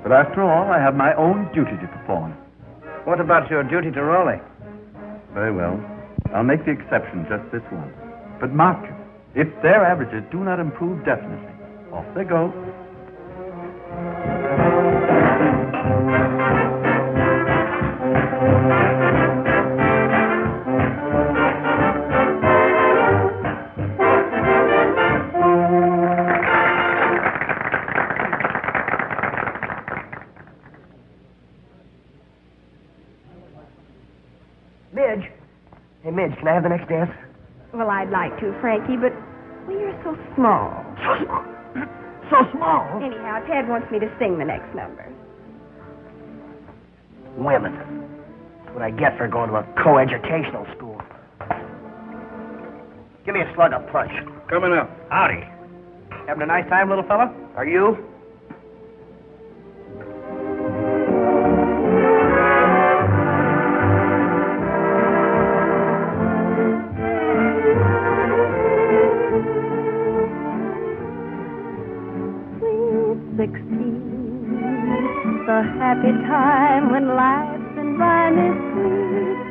But after all, I have my own duty to perform. What about your duty to Rawley? Very well. I'll make the exception just this once. But mark you, if their averages do not improve definitely, off they go. Midge. Hey, Midge, can I have the next dance? Well, I'd like to, Frankie, but well, you're so small. So small? So small? Anyhow, Ted wants me to sing the next number. Women. That's what I get for going to a co-educational school. Give me a slug of punch. Coming up. Howdy. Having a nice time, little fella? Are you? The happy time when life's environment is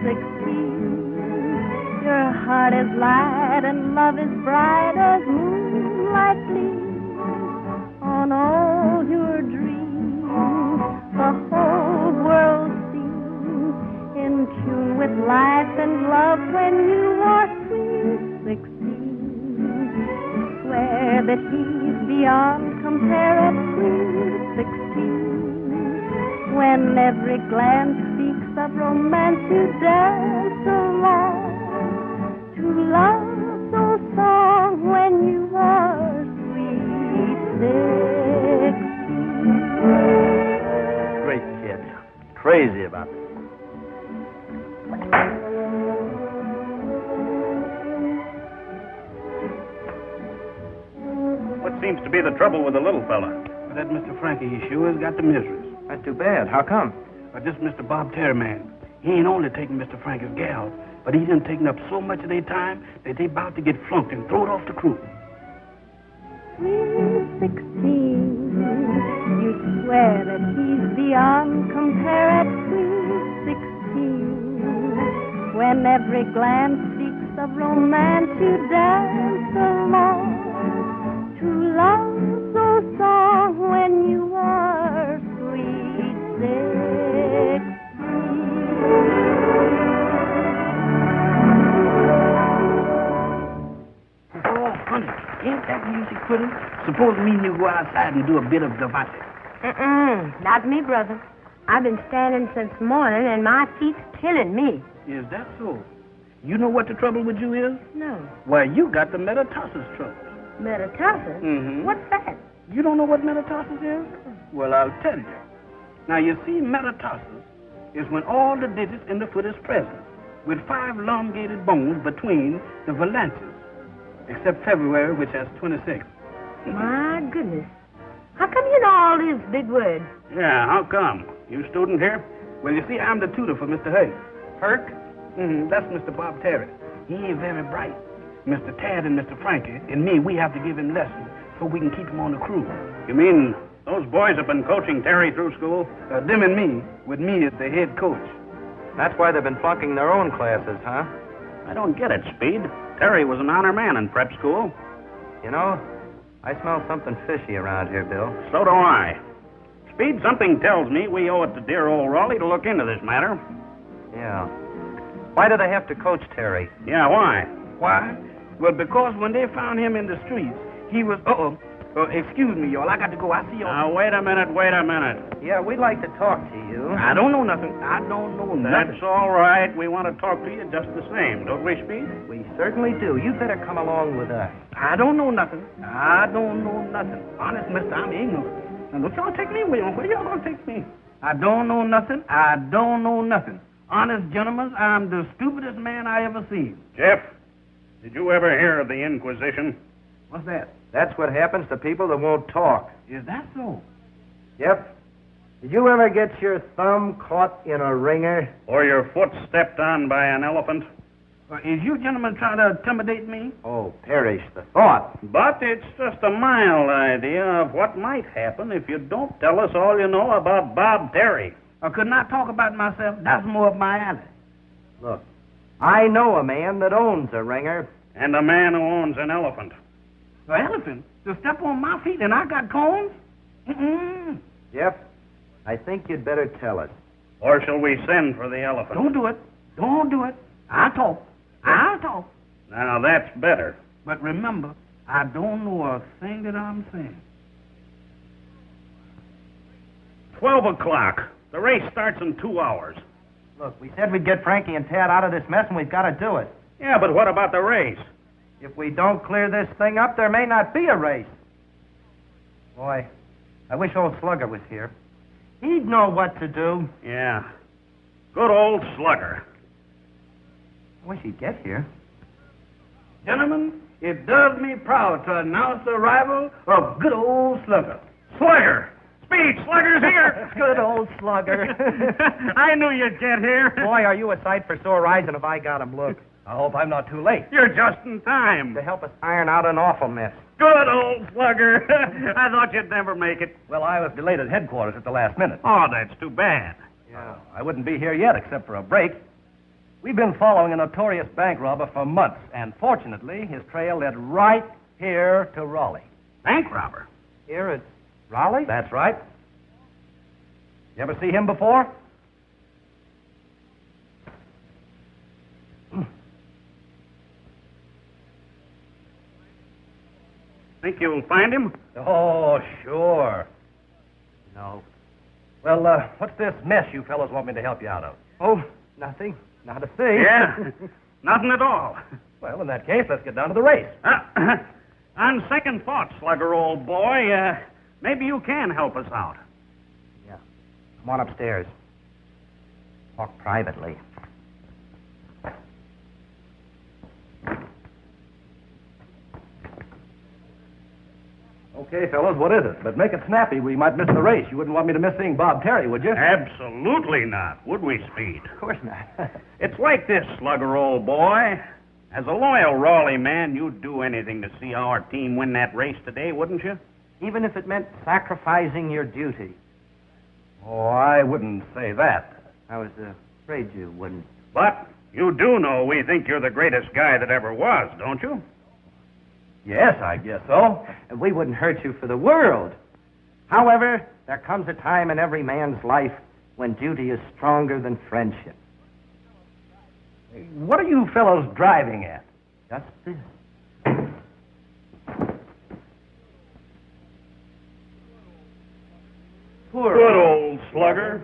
sweet 16. Your heart is light and love is bright as moonlight gleams on all your dreams. The whole world seems in tune with life and love when you are sweet 16. Swear that he's beyond compare at sweet 16. When every glance speaks of romance, you dance along to love's old song when you are sweet 16. Great kid. Crazy about it. What seems to be the trouble with the little fella? That Mr. Frankie, he sure has got the miseries. That's too bad. How come? This Mr. Bob Terry man, he ain't only taking Mr. Frankie's gal, but he done taken up so much of their time that they about to get flunked and thrown off the crew. Sweet 16, you swear that he's beyond compare at sweet 16. When every glance speaks of romance, you dance along to love's old song when you are sweet 16. Oh, honey, ain't that music pretty? Suppose me and you go outside and do a bit of Devante. Not me, brother. I've been standing since morning, and my feet's killing me. Is that so? You know what the trouble with you is? No. Well, you got the metatarsus trouble. Metatarsus? Mm-hmm. What's that? You don't know what metatarsus is? Well, I'll tell you. Now, you see, metatarsus is when all the digits in the foot is present, with 5 elongated bones between the phalanges, except February, which has 26. My goodness. How come you know all these big words? Yeah, how come? You student here? Well, you see, I'm the tutor for Mr. Hay. Herc? That's Mr. Bob Terry. He ain't very bright. Mr. Tad and Mr. Frankie and me, we have to give him lessons so we can keep him on the crew. You mean those boys have been coaching Terry through school? Them and me, with me as the head coach. That's why they've been flunking their own classes, huh? I don't get it, Speed. Terry was an honor man in prep school. You know, I smell something fishy around here, Bill. So do I. Speed, something tells me we owe it to dear old Rawley to look into this matter. Yeah. Why do they have to coach Terry? Yeah, why? Why? Well, because when they found him in the streets, he was... excuse me, y'all. I got to go. I see y'all. Now, wait a minute. Yeah, we'd like to talk to you. I don't know nothing. That's all right. We want to talk to you just the same, don't we, Speed? We certainly do. You better come along with us. I don't know nothing. Honest, mister, I'm ignorant. Now, don't y'all take me away. Where y'all gonna take me? I don't know nothing. Honest, gentlemen, I'm the stupidest man I ever seen. Jeff, did you ever hear of the Inquisition? What's that? That's what happens to people that won't talk. Is that so? Yep. Did you ever get your thumb caught in a ringer? Or your foot stepped on by an elephant? Is you gentlemen trying to intimidate me? Oh, perish the thought. But it's just a mild idea of what might happen if you don't tell us all you know about Bob Terry. I could not talk about myself. That's more up my alley. Look, I know a man that owns a ringer. And a man who owns an elephant. An elephant? To step on my feet and I got corns? Jeff, I think you'd better tell us. Or shall we send for the elephant? Don't do it. Don't do it. I'll talk. I'll talk. Now, that's better. But remember, I don't know a thing that I'm saying. 12 o'clock. The race starts in 2 hours. Look, we said we'd get Frankie and Tad out of this mess, and we've got to do it. Yeah, but what about the race? If we don't clear this thing up, there may not be a race. Boy, I wish old Slugger was here. He'd know what to do. Yeah. Good old Slugger. I wish he'd get here. Gentlemen, it does me proud to announce the arrival of good old Slugger. Slugger! Speed! Slugger's here! Good old Slugger. I knew you'd get here. Boy, are you a sight for sore eyes, and if I got him, look. I hope I'm not too late. You're just in time. To help us iron out an awful mess. Good old Slugger. I thought you'd never make it. Well, I was delayed at headquarters at the last minute. Oh, that's too bad. Yeah, I wouldn't be here yet except for a break. We've been following a notorious bank robber for months, and fortunately, his trail led right here to Rawley. Bank robber? Here at Rawley? That's right. You ever see him before? Think you'll find him? Oh, sure. No. Well, what's this mess you fellows want me to help you out of? Oh, nothing. Not a thing. Yeah, nothing at all. Well, in that case, let's get down to the race. On second thought, Slugger, old boy, maybe you can help us out. Yeah. Come on upstairs. Talk privately. Okay, fellows, what is it? But make it snappy. We might miss the race. You wouldn't want me to miss seeing Bob Terry, would you? Absolutely not, would we, Speed? Of course not. It's like this, Slugger, old boy. As a loyal Rawley man, you'd do anything to see our team win that race today, wouldn't you? Even if it meant sacrificing your duty. Oh, I wouldn't say that. I was afraid you wouldn't. But you do know we think you're the greatest guy that ever was, don't you? Yes, I guess so. We wouldn't hurt you for the world. However, there comes a time in every man's life when duty is stronger than friendship. What are you fellows driving at? Just this. Good old Slugger.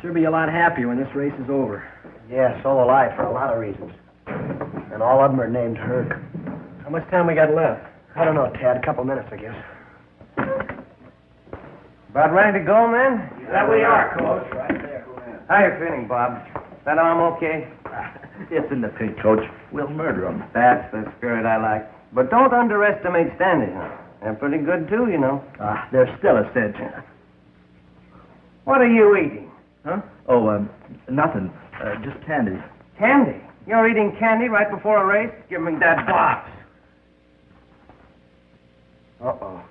Sure be a lot happier when this race is over. Yeah, so will I, for a lot of reasons. And all of them are named Herc. How much time we got left? I don't know, Tad. A couple minutes, I guess. About ready to go, man? That we are, Coach. Right there. How you feeling, Bob? That arm okay? It's in the pink, Coach. We'll murder them. That's the spirit I like. But don't underestimate Standish now. They're pretty good, too, you know. They're still a cinch. What are you eating? Huh? Oh, nothing. Just candy. Candy? You're eating candy right before a race? Give me that box. Uh-oh.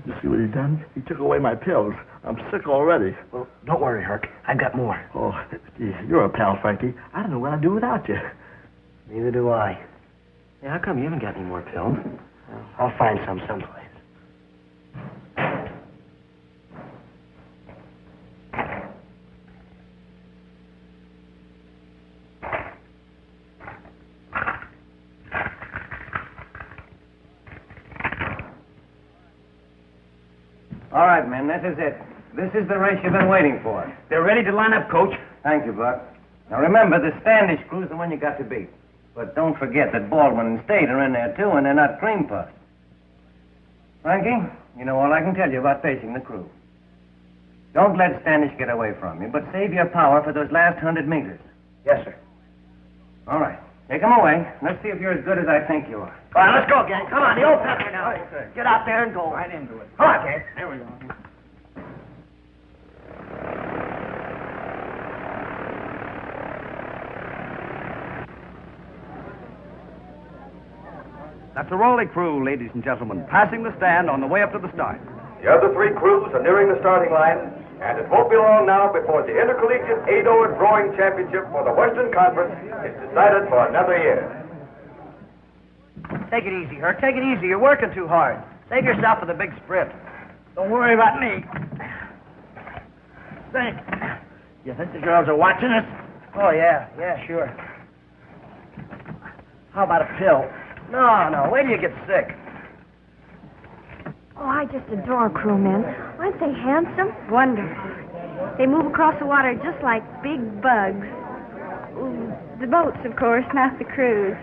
You see what he done? He took away my pills. I'm sick already. Well, don't worry, Herc. I've got more. Oh, gee, you're a pal, Frankie. I don't know what I'd do without you. Neither do I. Yeah, how come you haven't got any more pills? Well, I'll find some someplace. All right, men, this is it. This is the race you've been waiting for. They're ready to line up, Coach. Thank you, Buck. Now remember, the Standish crew's the one you got to beat. But don't forget that Baldwin and State are in there, too, and they're not cream puffs. Frankie, you know all I can tell you about facing the crew. Don't let Standish get away from you, but save your power for those last 100 meters. Yes, sir. All right. Take them away. Let's see if you're as good as I think you are. All right, let's go, gang. Come on, the old pepper now. Get out there and go. Right into it. Come on, gang. There we go. That's the Rawley crew, ladies and gentlemen, passing the stand on the way up to the start. The other three crews are nearing the starting line, and it won't be long now before the Intercollegiate 8-oar Drawing Championship for the Western Conference is decided for another year. Take it easy, Herc. Take it easy. You're working too hard. Save yourself for the big sprint. Don't worry about me. You think the girls are watching us? Oh, yeah, sure. How about a pill? No, wait till you get sick. Oh, I just adore crewmen. Aren't they handsome? Wonderful. They move across the water just like big bugs. Ooh, the boats, of course, not the crews.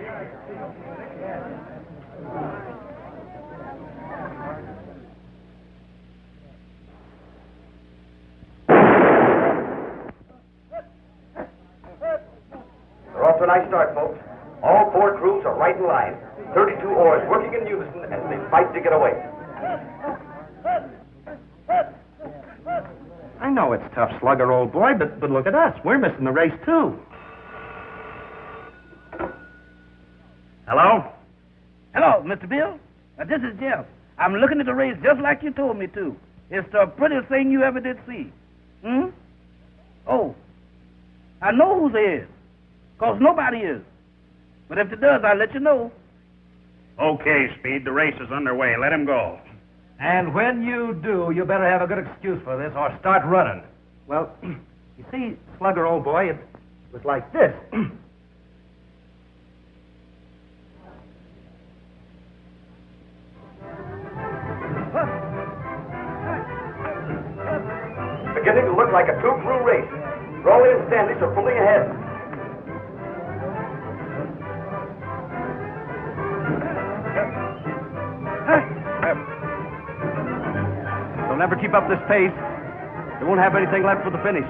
They're off to a nice start, folks. All four crews are right in line. 32 oars working in unison as they fight to get away. I know it's tough, slugger, old boy, but look at us. We're missing the race, too. Hello? Hello, Mr. Bill. This is Jeff. I'm looking at the race just like you told me to. It's the prettiest thing you ever did see. Oh, I know who there is, 'cause nobody is. But if it does, I'll let you know. Okay, Speed, the race is underway. Let him go. And when you do, you better have a good excuse for this or start running. Well, you see, slugger, old boy, it was like this. Beginning to look like a two-crew race. Rawley and Standish are pulling ahead. They'll never keep up this pace. They won't have anything left for the finish.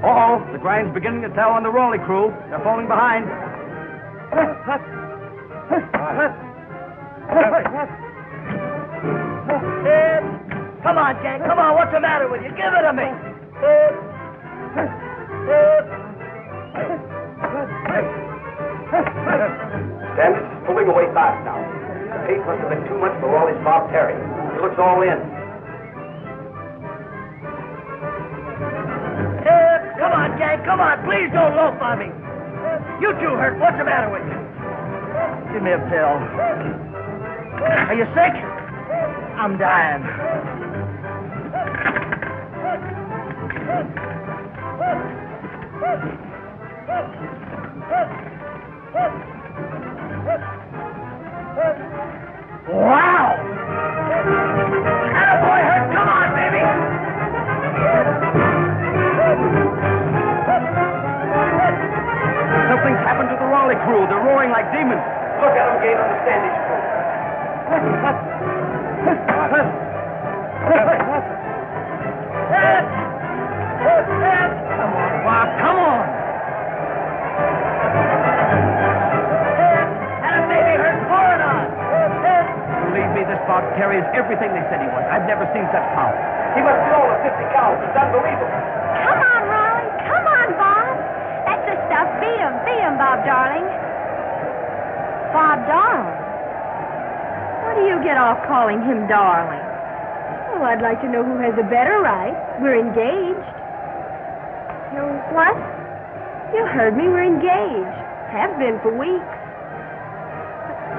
Uh-oh, the grind's beginning to tell on the Rawley crew. They're falling behind. Come on, gang. Come on. What's the matter with you? Give it to me. Standish is pulling away fast now. The pace must have been too much for Rawley's Bob Terry. He looks all in. Come on, gang. Come on. Please don't loaf on me. You two, Hurt. What's the matter with you? Give me a pill. Are you sick? I'm dying. Wow! Attaboy, Hurt! Come on, baby! Something's happened to the Rawley crew. They're roaring like demons. Look at them gain on the Standish crew. Come on, Bob, come on! And baby Hurt, pour it on! Believe me, this Bob Terry is everything they said he was. I've never seen such power. He must be over 50 cows. It's unbelievable. Come on, Rawley. Come on, Bob. That's the stuff. Beat him, Bob, darling. Bob, darling. Why do you get off calling him darling? Oh, I'd like to know who has a better right. We're engaged. You what? You heard me. We're engaged. Have been for weeks.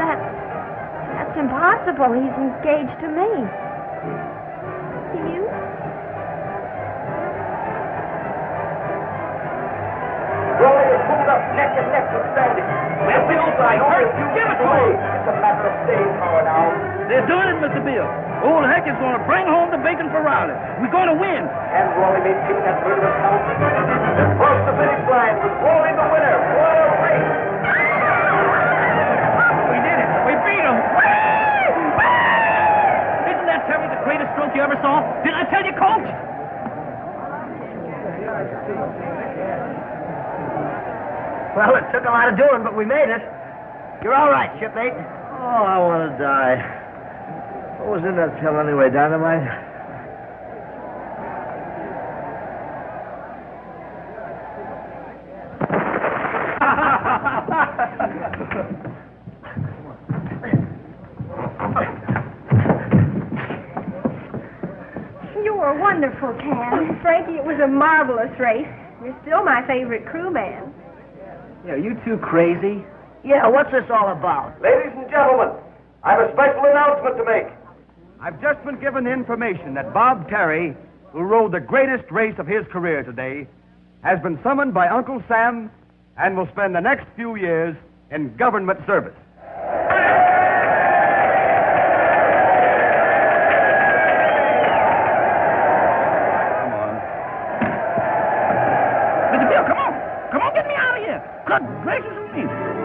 That's impossible. He's engaged to me. To you? Rawley is pulled up neck and neck with Standish. That's the old guy. Hurt. Give it to him. It's a matter of staying power now. They're doing it, Mr. Bill. Old Heck is going to bring home the bacon for Rawley. We're going to win. And Rawley may keep that murderous count. They've crossed the finish line with Rawley the winner. What a race! We did it. We beat him. Isn't that Terry the greatest stroke you ever saw? Did I tell you, Coach? Well, it took a lot of doing, but we made it. You're all right, shipmate. Oh, I want to die. What was in that pill anyway, dynamite? You were wonderful, Cam. Frankie, it was a marvelous race. You're still my favorite crewman. Yeah, are you two crazy? Yeah, what's this all about? Ladies and gentlemen, I have a special announcement to make. I've just been given the information that Bob Terry, who rode the greatest race of his career today, has been summoned by Uncle Sam and will spend the next few years in government service. Mr. Bill, come on. Come on, get me out of here. Good gracious me.